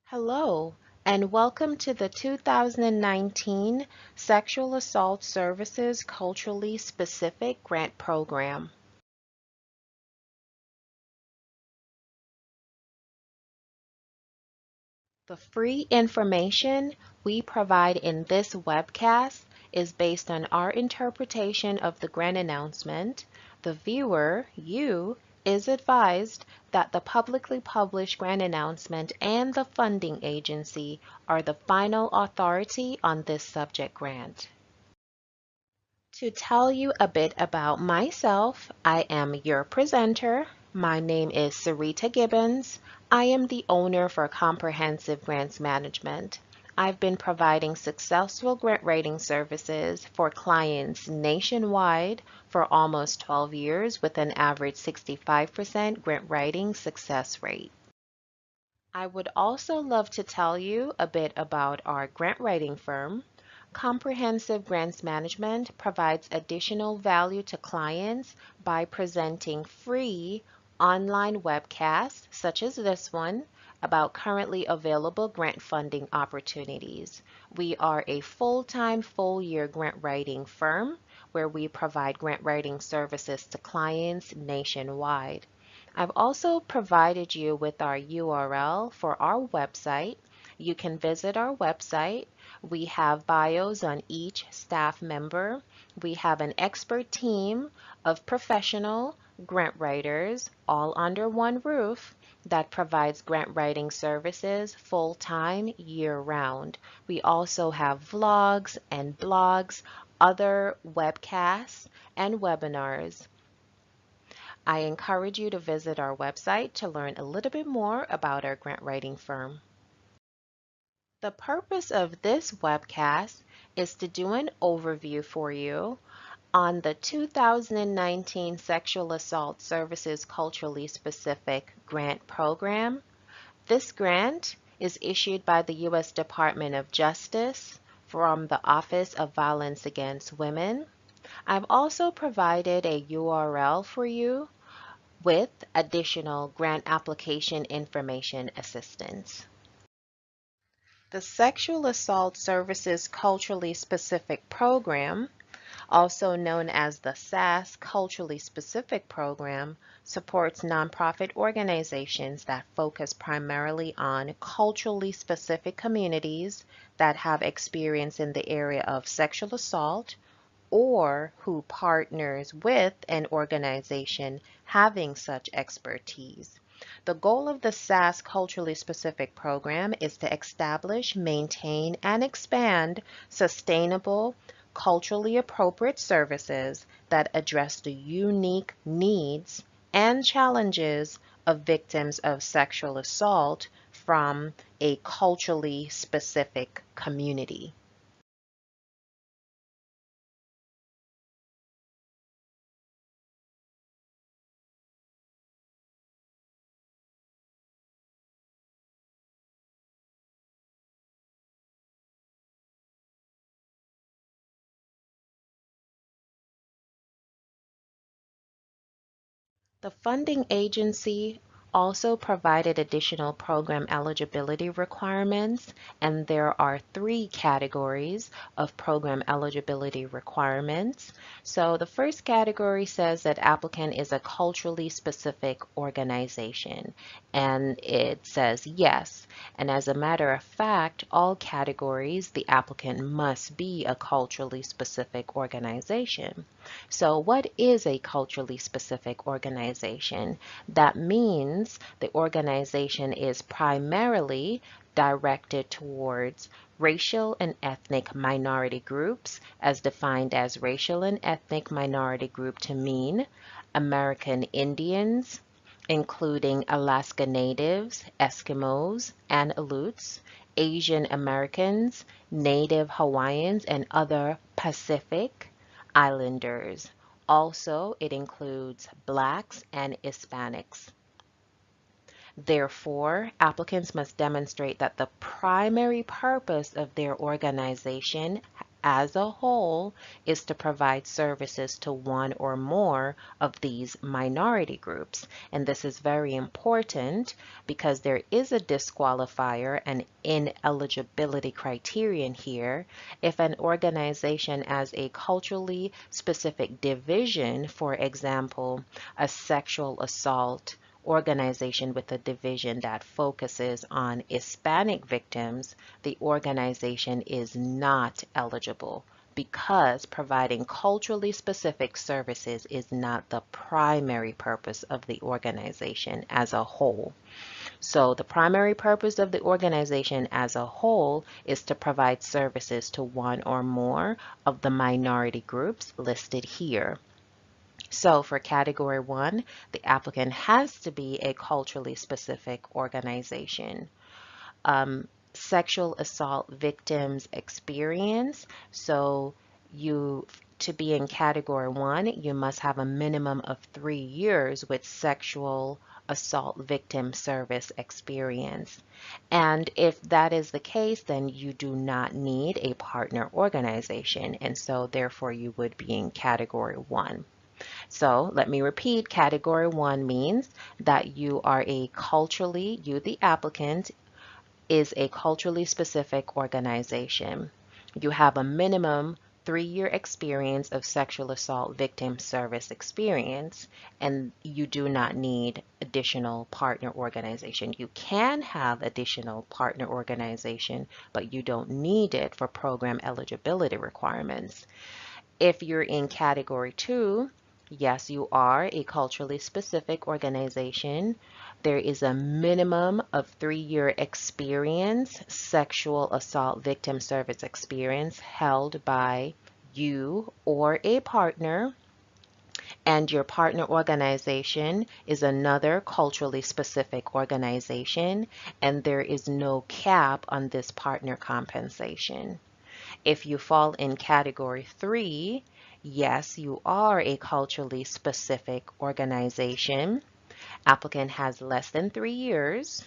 Hello, and welcome to the 2019 Sexual Assault Services Culturally Specific Grant Program. The free information we provide in this webcast is based on our interpretation of the grant announcement. The viewer, you, is advised that the publicly published grant announcement and the funding agency are the final authority on this subject grant. To tell you a bit about myself, I am your presenter. My name is Sarita Gibbons. I am the owner for Comprehensive Grants Management. I've been providing successful grant writing services for clients nationwide for almost 12 years with an average 65% grant writing success rate. I would also love to tell you a bit about our grant writing firm. Comprehensive Grants Management provides additional value to clients by presenting free online webcasts, such as this one, about currently available grant funding opportunities. We are a full-time, full-year grant writing firm where we provide grant writing services to clients nationwide. I've also provided you with our URL for our website. You can visit our website. We have bios on each staff member. We have an expert team of professional grant writers all under one roof that provides grant writing services full-time year-round. We also have vlogs and blogs, other webcasts, and webinars. I encourage you to visit our website to learn a little bit more about our grant writing firm. The purpose of this webcast is to do an overview for you on the 2019 Sexual Assault Services Culturally Specific Grant Program. This grant is issued by the U.S. Department of Justice from the Office of Violence Against Women. I've also provided a URL for you with additional grant application information assistance. The Sexual Assault Services Culturally Specific Program, also known as the SAS Culturally Specific Program, supports nonprofit organizations that focus primarily on culturally specific communities that have experience in the area of sexual assault, or who partners with an organization having such expertise. The goal of the SAS Culturally Specific Program is to establish, maintain, and expand sustainable, culturally appropriate services that address the unique needs and challenges of victims of sexual assault from a culturally specific community. The funding agency also provided additional program eligibility requirements, and there are three categories of program eligibility requirements. So the first category says that applicant is a culturally specific organization, and it says yes. And as a matter of fact, all categories, the applicant must be a culturally specific organization. So what is a culturally specific organization? That means the organization is primarily directed towards racial and ethnic minority groups, as defined as racial and ethnic minority group to mean American Indians, including Alaska Natives, Eskimos, and Aleuts, Asian Americans, Native Hawaiians, and other Pacific Islanders. Also, it includes Blacks and Hispanics. Therefore, applicants must demonstrate that the primary purpose of their organization as a whole is to provide services to one or more of these minority groups. And this is very important because there is a disqualifier, an ineligibility criterion here. If an organization has a culturally specific division, for example, a sexual assault organization with a division that focuses on Hispanic victims, the organization is not eligible because providing culturally specific services is not the primary purpose of the organization as a whole. So the primary purpose of the organization as a whole is to provide services to one or more of the minority groups listed here. So for category 1, the applicant has to be a culturally specific organization. Sexual assault victims experience. So to be in category 1, you must have a minimum of 3 years with sexual assault victim service experience. And if that is the case, then you do not need a partner organization, and so therefore you would be in category 1. So let me repeat, category 1 means that you the applicant, is a culturally specific organization. You have a minimum 3-year experience of sexual assault victim service experience, and you do not need additional partner organization. You can have additional partner organization, but you don't need it for program eligibility requirements. If you're in category 2, yes, you are a culturally specific organization. There is a minimum of 3-year experience, sexual assault victim service experience held by you or a partner, and your partner organization is another culturally specific organization, and there is no cap on this partner compensation. If you fall in category 3, yes, you are a culturally specific organization. Applicant has less than 3 years.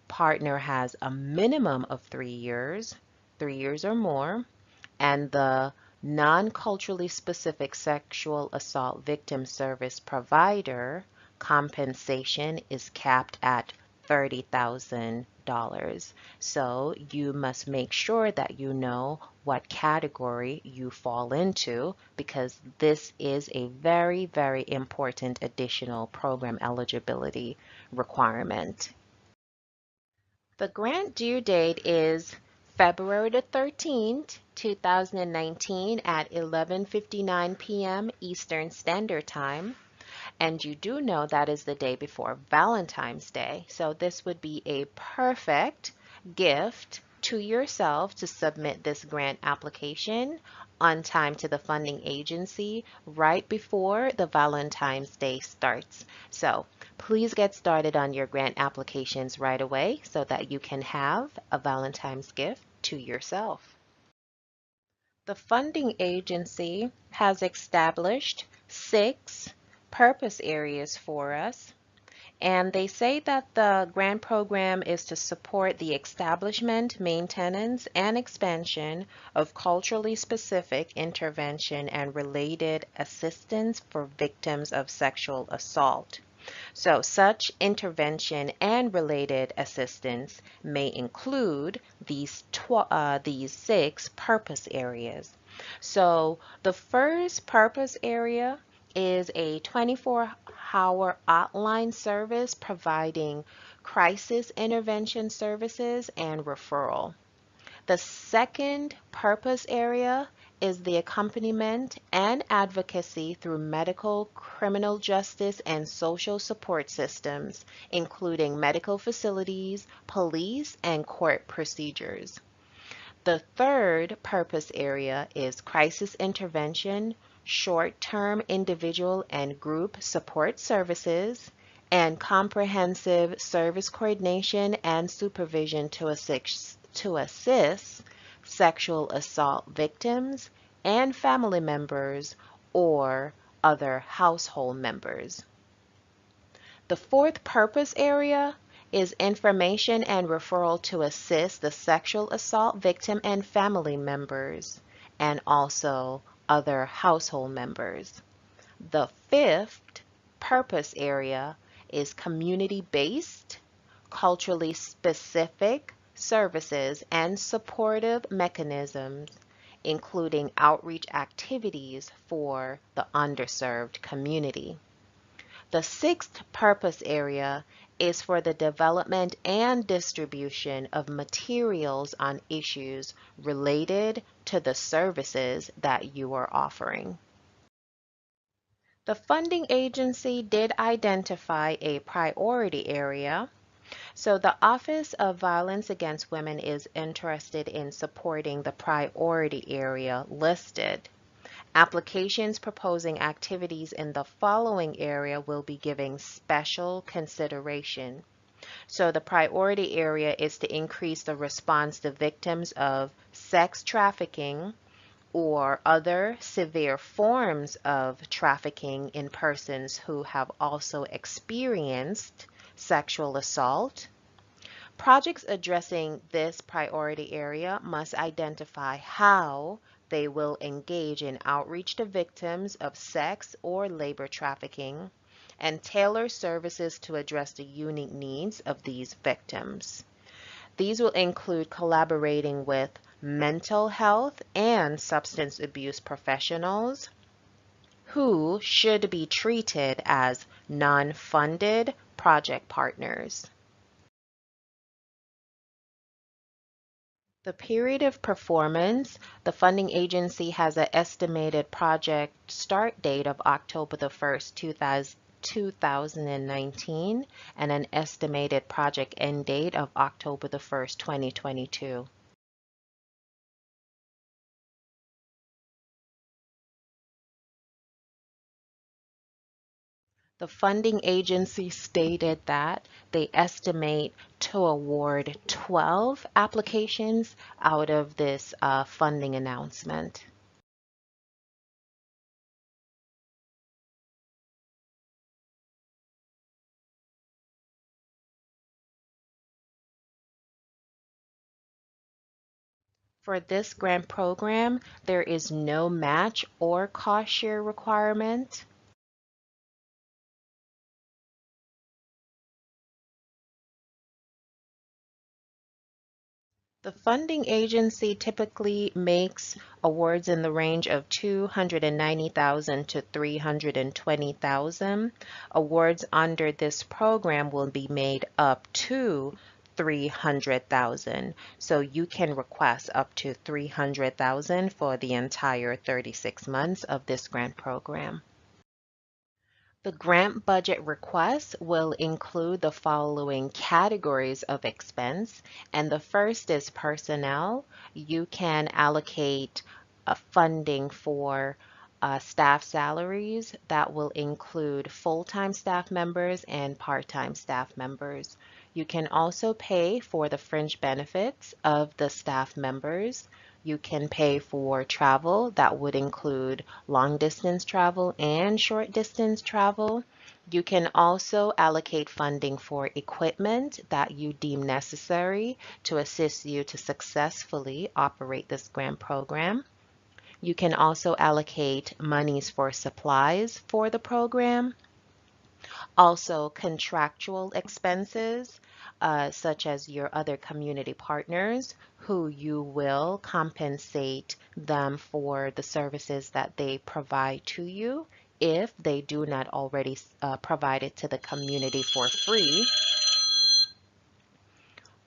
Partner has a minimum of 3 years or more. And the non-culturally specific sexual assault victim service provider compensation is capped at $30,000. So you must make sure that you know what category you fall into, because this is a very, very important additional program eligibility requirement. The grant due date is February the 13th, 2019 at 11:59 p.m. Eastern Standard Time. And you do know that is the day before Valentine's Day. So this would be a perfect gift to yourself to submit this grant application on time to the funding agency right before the Valentine's Day starts. So please get started on your grant applications right away so that you can have a Valentine's gift to yourself. The funding agency has established 6 purpose areas for us, and they say that the grant program is to support the establishment, maintenance, and expansion of culturally specific intervention and related assistance for victims of sexual assault. So such intervention and related assistance may include these 6 purpose areas. So the first purpose area is a 24-hour hotline service providing crisis intervention services and referral. The second purpose area is the accompaniment and advocacy through medical, criminal justice, and social support systems, including medical facilities, police, and court procedures. The third purpose area is crisis intervention, short-term individual and group support services, and comprehensive service coordination and supervision to assist sexual assault victims and family members or other household members. The fourth purpose area is information and referral to assist the sexual assault victim and family members. and also other household members. The fifth purpose area is community-based, culturally specific services and supportive mechanisms, including outreach activities for the underserved community. The sixth purpose area is for the development and distribution of materials on issues related to the services that you are offering. The funding agency did identify a priority area. So the Office of Violence Against Women is interested in supporting the priority area listed. Applications proposing activities in the following area will be given special consideration. So the priority area is to increase the response to victims of sex trafficking or other severe forms of trafficking in persons who have also experienced sexual assault. Projects addressing this priority area must identify how they will engage in outreach to victims of sex or labor trafficking and tailor services to address the unique needs of these victims. These will include collaborating with mental health and substance abuse professionals who should be treated as non-funded project partners. The period of performance, the funding agency has an estimated project start date of October the 1st, 2019, and an estimated project end date of October the 1st, 2022. The funding agency stated that they estimate to award 12 applications out of this funding announcement. For this grant program, there is no match or cost share requirement. The funding agency typically makes awards in the range of $290,000 to $320,000. Awards under this program will be made up to $300,000. So you can request up to $300,000 for the entire 36 months of this grant program. The grant budget request will include the following categories of expense, and the first is personnel. You can allocate funding for staff salaries that will include full-time staff members and part-time staff members. You can also pay for the fringe benefits of the staff members. You can pay for travel that would include long distance travel and short distance travel. You can also allocate funding for equipment that you deem necessary to assist you to successfully operate this grant program. You can also allocate monies for supplies for the program. Also, contractual expenses, such as your other community partners, who you will compensate them for the services that they provide to you if they do not already provide it to the community for free.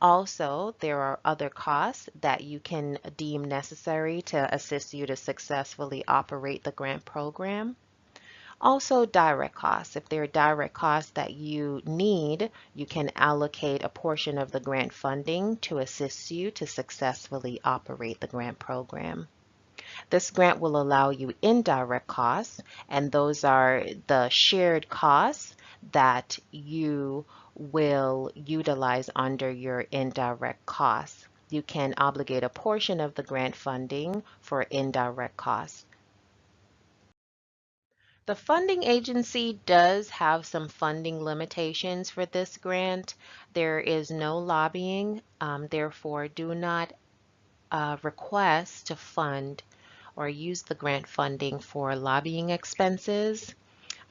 Also, there are other costs that you can deem necessary to assist you to successfully operate the grant program. Also, direct costs. If there are direct costs that you need, you can allocate a portion of the grant funding to assist you to successfully operate the grant program. This grant will allow you indirect costs, and those are the shared costs that you will utilize under your indirect costs. You can obligate a portion of the grant funding for indirect costs. The funding agency does have some funding limitations for this grant. There is no lobbying, therefore do not request to fund or use the grant funding for lobbying expenses,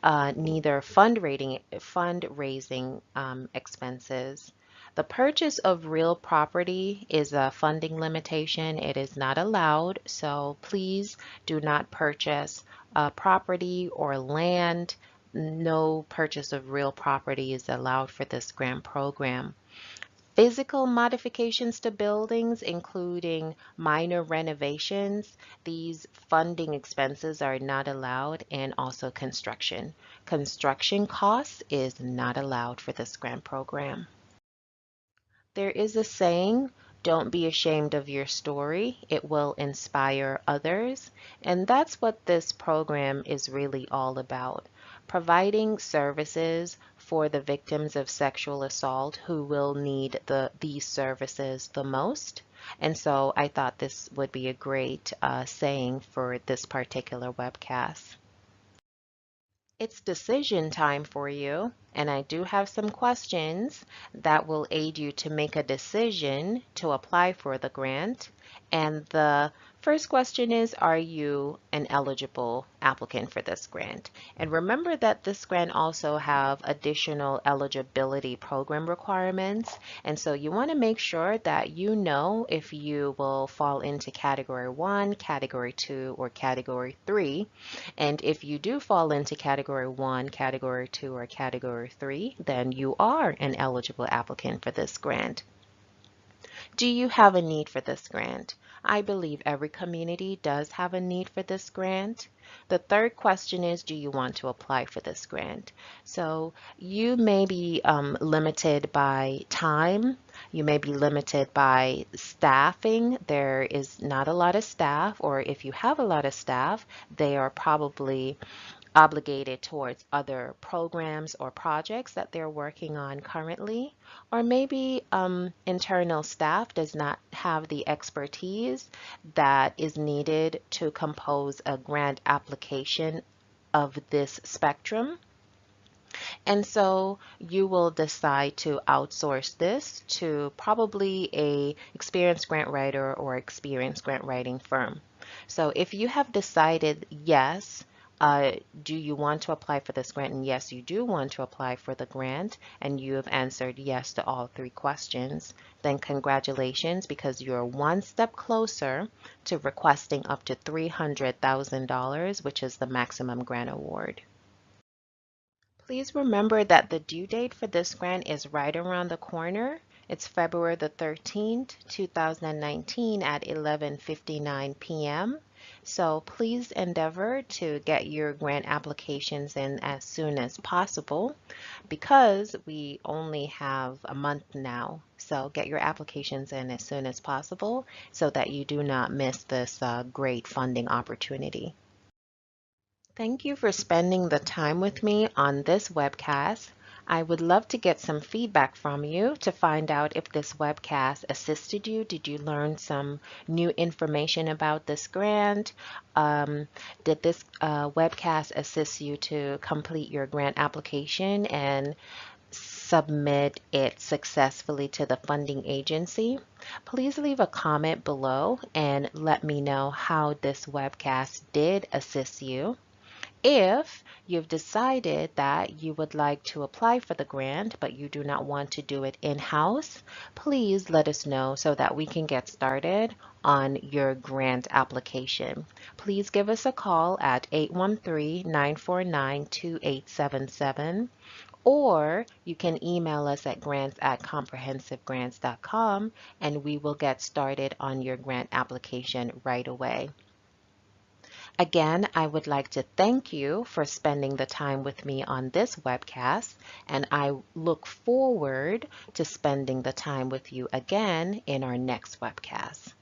neither fundraising expenses. The purchase of real property is a funding limitation. It is not allowed, so please do not purchase property or land. No purchase of real property is allowed for this grant program. Physical modifications to buildings, including minor renovations, these funding expenses are not allowed, and also construction. Construction costs is not allowed for this grant program. There is a saying, don't be ashamed of your story. It will inspire others. And that's what this program is really all about. Providing services for the victims of sexual assault who will need these services the most. And so I thought this would be a great saying for this particular webcast. It's decision time for you, and I do have some questions that will aid you to make a decision to apply for the grant. And the first question is, are you an eligible applicant for this grant? And remember that this grant also have additional eligibility program requirements. And so you want to make sure that you know if you will fall into Category 1, Category 2, or Category 3. And if you do fall into Category 1, Category 2, or Category 3, then you are an eligible applicant for this grant. Do you have a need for this grant? I believe every community does have a need for this grant. The third question is, do you want to apply for this grant? So you may be limited by time. You may be limited by staffing. There is not a lot of staff, or if you have a lot of staff, they are probably obligated towards other programs or projects that they're working on currently, or maybe internal staff does not have the expertise that is needed to compose a grant application of this spectrum. And so you will decide to outsource this to probably a experienced grant writer or experienced grant writing firm. So if you have decided yes, do you want to apply for this grant? And yes, you do want to apply for the grant, and you have answered yes to all three questions, then congratulations, because you're one step closer to requesting up to $300,000, which is the maximum grant award. Please remember that the due date for this grant is right around the corner. It's February the 13th, 2019 at 11:59 p.m. So please endeavor to get your grant applications in as soon as possible because we only have a month now. So get your applications in as soon as possible so that you do not miss this great funding opportunity. Thank you for spending the time with me on this webcast. I would love to get some feedback from you to find out if this webcast assisted you. Did you learn some new information about this grant? Did this webcast assist you to complete your grant application and submit it successfully to the funding agency? Please leave a comment below and let me know how this webcast did assist you. If you've decided that you would like to apply for the grant, but you do not want to do it in-house, please let us know so that we can get started on your grant application. Please give us a call at 813-949-2877, or you can email us at grants@comprehensivegrants.com, and we will get started on your grant application right away. Again, I would like to thank you for spending the time with me on this webcast, and I look forward to spending the time with you again in our next webcast.